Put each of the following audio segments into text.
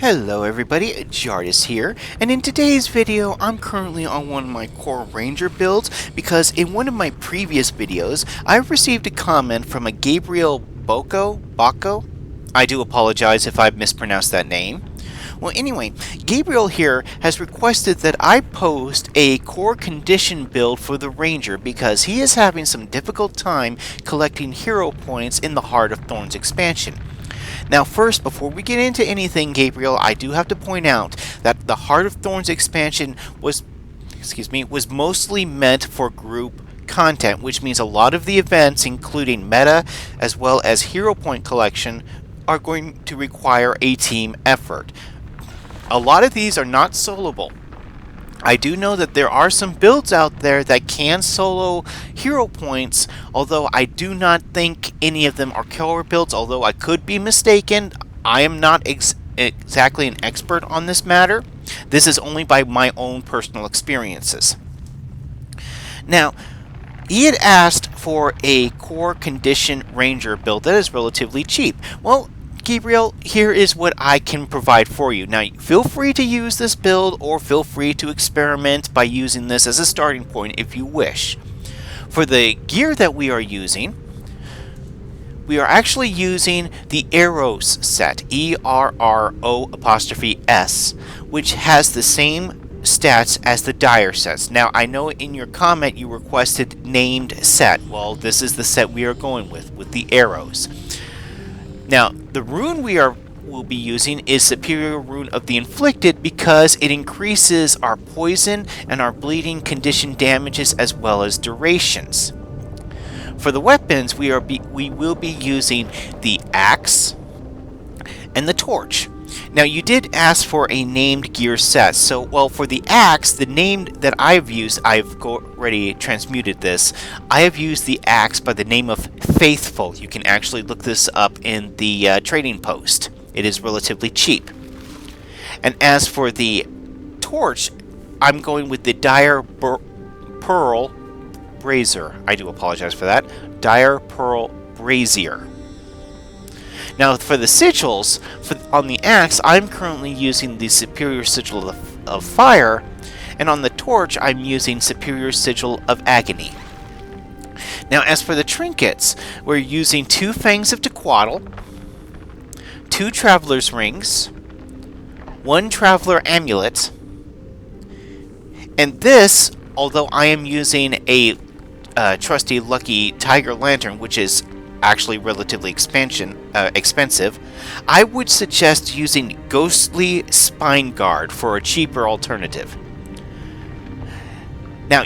Hello everybody, Jardis here, and in today's video I'm currently on one of my Core Ranger builds because in one of my previous videos I received a comment from a Gabriel Boco? I do apologize if I've mispronounced that name. Well anyway, Gabriel here has requested that I post a core condition build for the Ranger because he is having some difficult time collecting hero points in the Heart of Thorns expansion. Now first, before we get into anything, Gabriel, I do have to point out that the Heart of Thorns expansion was mostly meant for group content, which means a lot of the events, including meta as well as hero point collection, are going to require a team effort. A lot of these are not soloable. I do know that there are some builds out there that can solo hero points, although I do not think any of them are killer builds, although I could be mistaken. I am not exactly an expert on this matter. This is only by my own personal experiences. Now, he had asked for a Core Condition Ranger build that is relatively cheap. Well, Gabriel, here is what I can provide for you. Now, feel free to use this build or feel free to experiment by using this as a starting point if you wish. For the gear that we are using, we are actually using the Errol's set, ERRO''S, which has the same stats as the Dire sets. Now, I know in your comment you requested named set. Well, this is the set we are going with the arrows. Now, the rune will be using is Superior Rune of the Afflicted because it increases our poison and our bleeding condition damages as well as durations. For the weapons, we will be using the axe and the torch. Now, you did ask for a named gear set, so, well, for the axe, the name that I've used, I've already transmuted this. I have used the axe by the name of Faithful. You can actually look this up in the trading post. It is relatively cheap. And as for the torch, I'm going with the Pearl Brazier. I do apologize for that. Pearl Brazier. Now, for the sigils, on the axe, I'm currently using the Superior Sigil of Fire, and on the torch, I'm using Superior Sigil of Agony. Now, as for the trinkets, we're using 2 Fangs of Tequatl, 2 Traveler's Rings, 1 Traveler Amulet, and this, although I am using a trusty Lucky Tiger Lantern, which is actually relatively expensive, I would suggest using Ghostly Spineguard for a cheaper alternative. Now,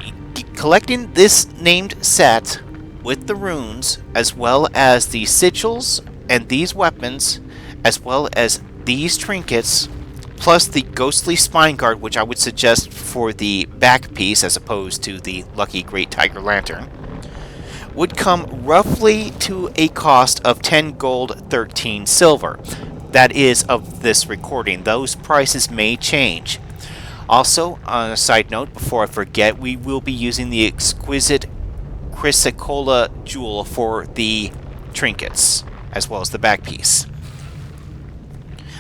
collecting this named set with the runes, as well as the sigils and these weapons, as well as these trinkets, plus the Ghostly Spineguard, which I would suggest for the back piece as opposed to the Lucky Great Tiger Lantern, would come roughly to a cost of 10 gold, 13 silver. That is of this recording. Those prices may change. Also, on a side note, before I forget, we will be using the Exquisite Chrysocola jewel for the trinkets, as well as the back piece.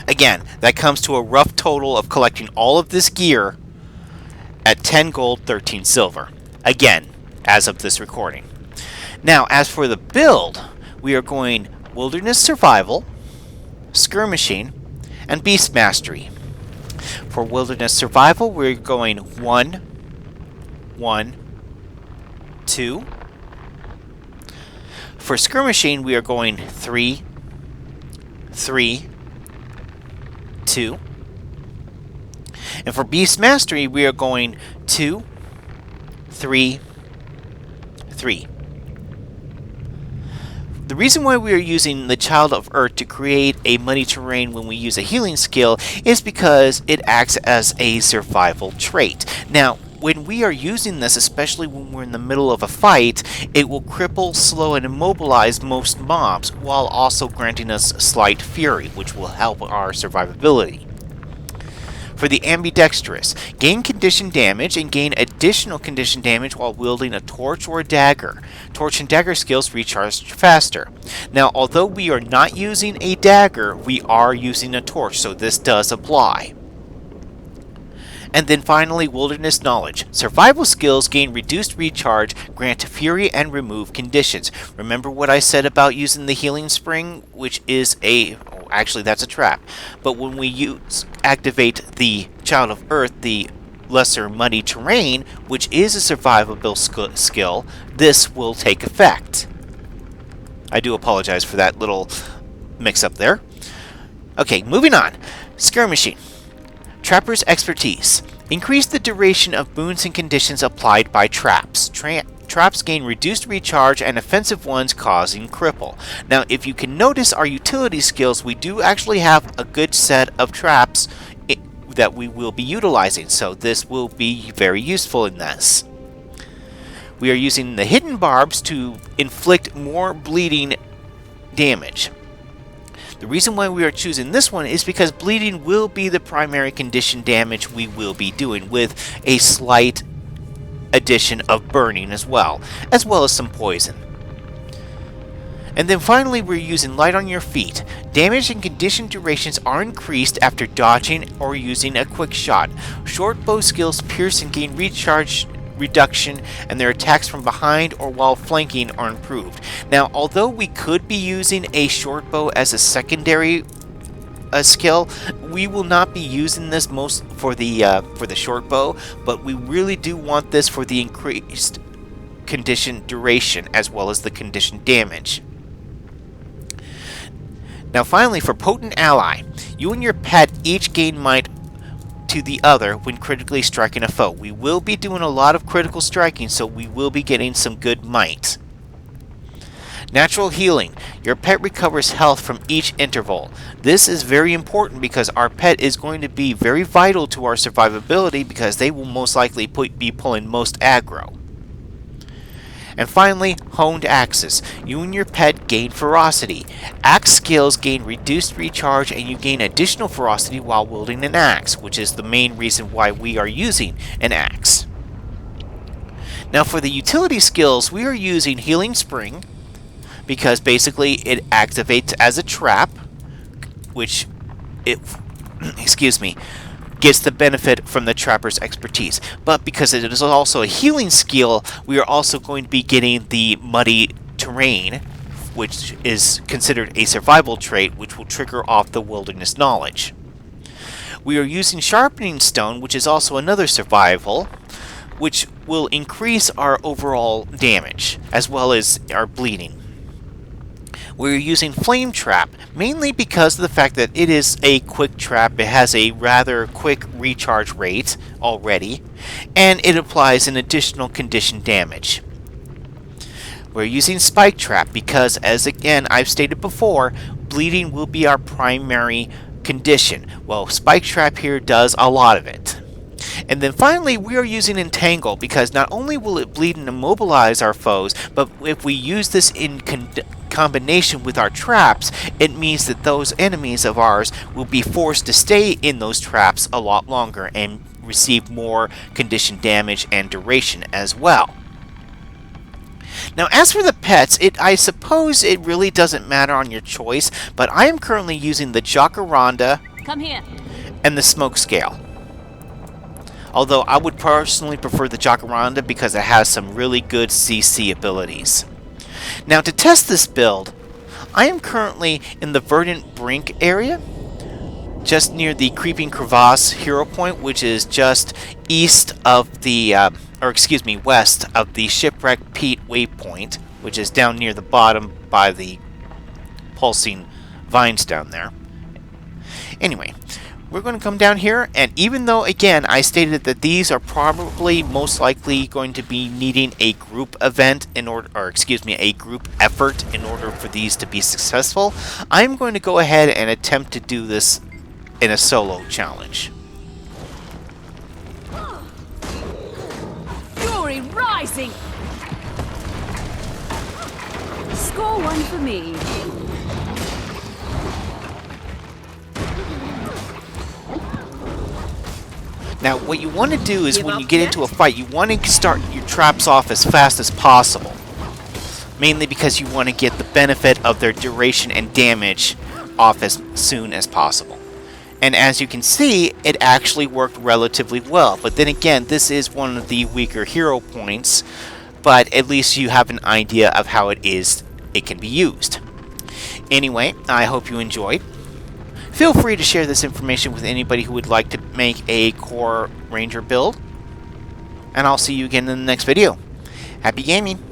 Again, that comes to a rough total of collecting all of this gear at 10 gold, 13 silver. Again, as of this recording. Now, as for the build, we are going Wilderness Survival, Skirmishing, and Beast Mastery. For Wilderness Survival, we're going 1, 1, 2. For Skirmishing, we are going 3, 3, 2. And for Beast Mastery, we are going 2, 3, 3. The reason why we are using the Child of Earth to create a muddy terrain when we use a healing skill is because it acts as a survival trait. Now, when we are using this, especially when we're in the middle of a fight, it will cripple, slow, and immobilize most mobs, while also granting us slight fury, which will help our survivability. For the ambidextrous, gain condition damage and gain additional condition damage while wielding a torch or a dagger. Torch and dagger skills recharge faster. Now, although we are not using a dagger, we are using a torch, so this does apply. And then finally, Wilderness Knowledge. Survival skills gain reduced recharge, grant fury, and remove conditions. Remember what I said about using the Healing Spring, which is a... oh, actually, that's a trap. But when we activate the Child of Earth, the Lesser Muddy Terrain, which is a survivable skill, this will take effect. I do apologize for that little mix-up there. Okay, moving on. Skirmishing. Trapper's Expertise. Increase the duration of boons and conditions applied by traps. Traps gain reduced recharge and offensive ones causing cripple. Now, if you can notice our utility skills, we do actually have a good set of traps that we will be utilizing, so this will be very useful in this. We are using the Hidden Barbs to inflict more bleeding damage. The reason why we are choosing this one is because bleeding will be the primary condition damage we will be doing, with a slight addition of burning as well as some poison. And then finally, we're using Light on Your Feet. Damage and condition durations are increased after dodging or using a quick shot. Short bow skills pierce and gain recharge reduction, and their attacks from behind or while flanking are improved. Now, although we could be using a short bow as a secondary skill, we will not be using this most for the short bow, but we really do want this for the increased condition duration as well as the condition damage. Now finally, for Potent Ally, you and your pet each gain might to the other when critically striking a foe. We will be doing a lot of critical striking, so we will be getting some good might. Natural Healing. Your pet recovers health from each interval. This is very important because our pet is going to be very vital to our survivability, because they will most likely be pulling most aggro. And finally, Honed Axes. You and your pet gain ferocity. Axe skills gain reduced recharge, and you gain additional ferocity while wielding an axe, which is the main reason why we are using an axe. Now for the utility skills, we are using Healing Spring, because basically it activates as a trap, which it gets the benefit from the Trapper's Expertise. But because it is also a healing skill, we are also going to be getting the Muddy Terrain, which is considered a survival trait, which will trigger off the Wilderness Knowledge. We are using Sharpening Stone, which is also another survival, which will increase our overall damage, as well as our bleeding. We're using Flame Trap, mainly because of the fact that it is a quick trap. It has a rather quick recharge rate already, and it applies an additional condition damage. We're using Spike Trap because, as again I've stated before, bleeding will be our primary condition. Well, Spike Trap here does a lot of it. And then finally, we are using Entangle because not only will it bleed and immobilize our foes, but if we use this in combination with our traps, it means that those enemies of ours will be forced to stay in those traps a lot longer and receive more condition damage and duration as well. Now, as for the pets, I suppose it really doesn't matter on your choice, but I am currently using the Jacaranda and the Smoke Scale. Although I would personally prefer the Jacaranda because it has some really good CC abilities. Now, to test this build, I am currently in the Verdant Brink area, just near the Creeping Crevasse hero point, which is just east of the, west of the Shipwreck Peak waypoint, which is down near the bottom by the pulsing vines down there. Anyway, we're going to come down here, and even though, again, I stated that these are probably most likely going to be needing a group event a group effort in order for these to be successful, I'm going to go ahead and attempt to do this in a solo challenge. Fury rising! Score one for me. Now, what you want to do is Give when up you get yet? into a fight, you want to start your traps off as fast as possible. Mainly because you want to get the benefit of their duration and damage off as soon as possible. And as you can see, it actually worked relatively well. But then again, this is one of the weaker hero points, but at least you have an idea of how it can be used. Anyway, I hope you enjoyed. Feel free to share this information with anybody who would like to make a Core Ranger build. And I'll see you again in the next video. Happy gaming!